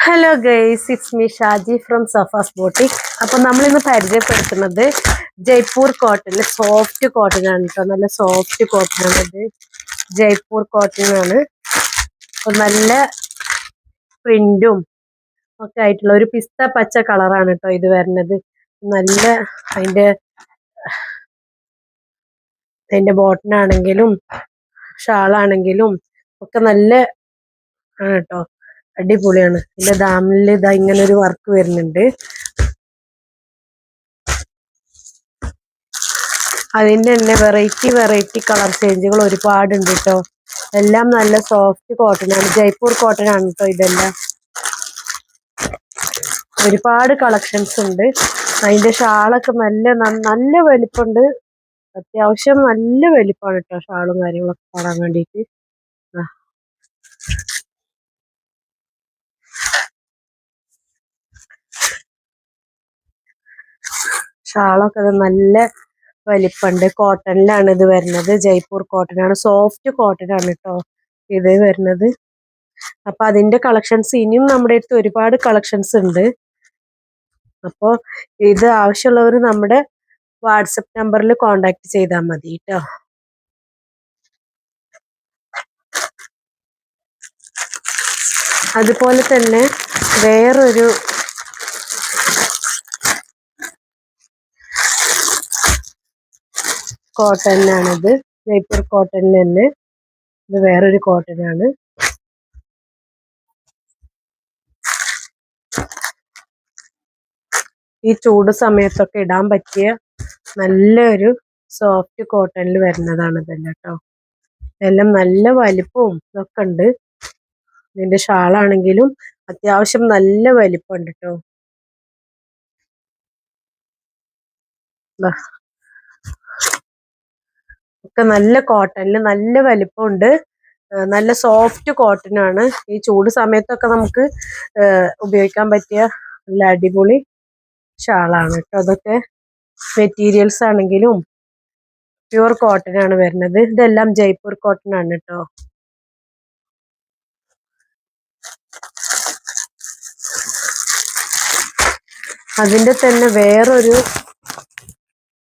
Hello guys, it's me Shaji from Safa's boutique. അപ്പൊ നമ്മളിന്ന് പരിചയപ്പെടുത്തുന്നത് ജയ്പൂർ കോട്ടൺ, സോഫ്റ്റ് കോട്ടൺ ആണ് കേട്ടോ. നല്ല സോഫ്റ്റ് കോട്ടൺ ആണ് ഇത്. ജയ്പൂർ കോട്ടൺ ആണ്. നല്ല പ്രിന്റും ഒക്കെ ആയിട്ടുള്ള ഒരു പിസ്ത പച്ച കളറാണ് കേട്ടോ ഇത് വരുന്നത്. നല്ല അതിന്റെ ബോട്ടനാണെങ്കിലും ഷാളാണെങ്കിലും ഒക്കെ നല്ല ആണ് കേട്ടോ. അടിപൊളിയാണ്. ഇതിന്റെ ദാമില് ഇതാ ഇങ്ങനെ ഒരു വർക്ക് വരുന്നുണ്ട്. അതിന്റെ തന്നെ വെറൈറ്റി കളർ ചേഞ്ചുകൾ ഒരുപാടുണ്ട് കേട്ടോ. എല്ലാം നല്ല സോഫ്റ്റ് കോട്ടൺ ആണ്, ജയ്പൂർ കോട്ടൺ ആണ് കേട്ടോ ഇതെല്ലാം. ഒരുപാട് കളക്ഷൻസ് ഉണ്ട്. അതിന്റെ ഷാളൊക്കെ നല്ല വലിപ്പമുണ്ട്. അത്യാവശ്യം നല്ല വലിപ്പമാണ് കേട്ടോ ഷാളും കാര്യങ്ങളൊക്കെ കാണാൻ വേണ്ടിയിട്ട്. ഷാളൊക്കെ നല്ല വലിപ്പമുണ്ട്. കോട്ടണിലാണ് ഇത് വരുന്നത്. ജയ്പൂർ കോട്ടൺ ആണ്, സോഫ്റ്റ് കോട്ടൺ ആണ് കേട്ടോ ഇത് വരുന്നത്. അപ്പൊ അതിന്റെ കളക്ഷൻസ് ഇനിയും നമ്മുടെ അടുത്ത് ഒരുപാട് കളക്ഷൻസ് ഉണ്ട്. അപ്പോ ഇത് ആവശ്യമുള്ളവർ നമ്മുടെ വാട്സപ്പ് നമ്പറിൽ കോണ്ടാക്ട് ചെയ്താൽ മതി കേട്ടോ. അതുപോലെ തന്നെ വേറൊരു കോട്ടണിലാണിത്, ജയ്പൂർ കോട്ടണിൽ തന്നെ. ഇത് വേറൊരു കോട്ടൺ ആണ്. ഈ ചൂട് സമയത്തൊക്കെ ഇടാൻ പറ്റിയ നല്ലൊരു സോഫ്റ്റ് കോട്ടണിൽ വരുന്നതാണ് ഇതെല്ലാം കേട്ടോ. എല്ലാം നല്ല വലിപ്പവും ഇതൊക്കെ ഉണ്ട്. ഇതിന്റെ ഷാളാണെങ്കിലും അത്യാവശ്യം നല്ല വലിപ്പമുണ്ട് കേട്ടോ. ഒക്കെ നല്ല കോട്ടണില് നല്ല വലിപ്പമുണ്ട്. നല്ല സോഫ്റ്റ് കോട്ടൺ ആണ്. ഈ ചൂട് സമയത്തൊക്കെ നമുക്ക് ഉപയോഗിക്കാൻ പറ്റിയ നല്ല അടിപൊളി ഷാളാണ് കേട്ടോ. അതൊക്കെ മെറ്റീരിയൽസ് ആണെങ്കിലും പ്യുവർ കോട്ടൺ ആണ് വരുന്നത്. ഇതെല്ലാം ജയ്പൂർ കോട്ടൺ ആണ് കേട്ടോ. അതിന്റെ തന്നെ വേറൊരു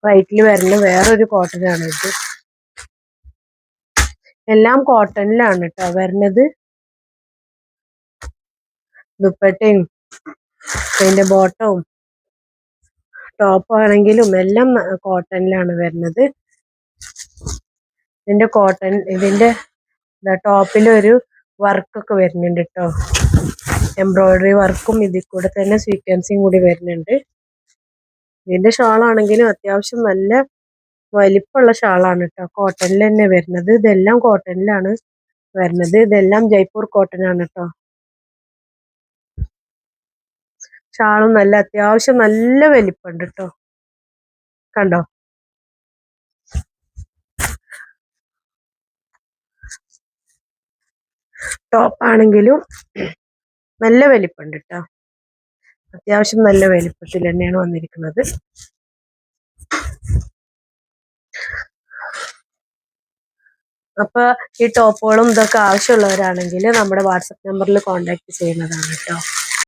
റൈറ്റിൽ വരുന്ന വേറൊരു കോട്ടൺ ആണ് ഇത്. എല്ലാം കോട്ടണിലാണ് കേട്ടോ വരുന്നത്. ദുപ്പട്ടയും അതിന്റെ ബോട്ടവും ടോപ്പ് ആണെങ്കിലും എല്ലാം കോട്ടണിലാണ് വരുന്നത്. ഇതിന്റെ ടോപ്പിലൊരു വർക്കൊക്കെ വരുന്നുണ്ട് കേട്ടോ. എംബ്രോയിഡറി വർക്കും ഇതിൽ കൂടെ തന്നെ സീക്വൻസിങ് കൂടി വരുന്നുണ്ട്. ഇതിന്റെ ഷാളാണെങ്കിലും അത്യാവശ്യം നല്ല വലിപ്പമുള്ള ഷാളാണ് കേട്ടോ. കോട്ടണിൽ തന്നെ വരുന്നത്. ഇതെല്ലാം കോട്ടണിലാണ് വരുന്നത്. ഇതെല്ലാം ജയ്പൂർ കോട്ടൺ ആണ് കേട്ടോ. ഷാളും നല്ല അത്യാവശ്യം നല്ല വലിപ്പമുണ്ട് കേട്ടോ. കണ്ടോ? ടോപ്പ് ആണെങ്കിലും നല്ല വലിപ്പമുണ്ട് കേട്ടോ. അത്യാവശ്യം നല്ല വലിപ്പത്തിൽ തന്നെയാണ് വന്നിരിക്കുന്നത്. അപ്പൊ ഈ ടോപ്പുകളും ഇതൊക്കെ ആവശ്യമുള്ളവരാണെങ്കിൽ നമ്മുടെ വാട്സപ്പ് നമ്പറിൽ കോണ്ടാക്ട് ചെയ്യുന്നതാണ് കേട്ടോ.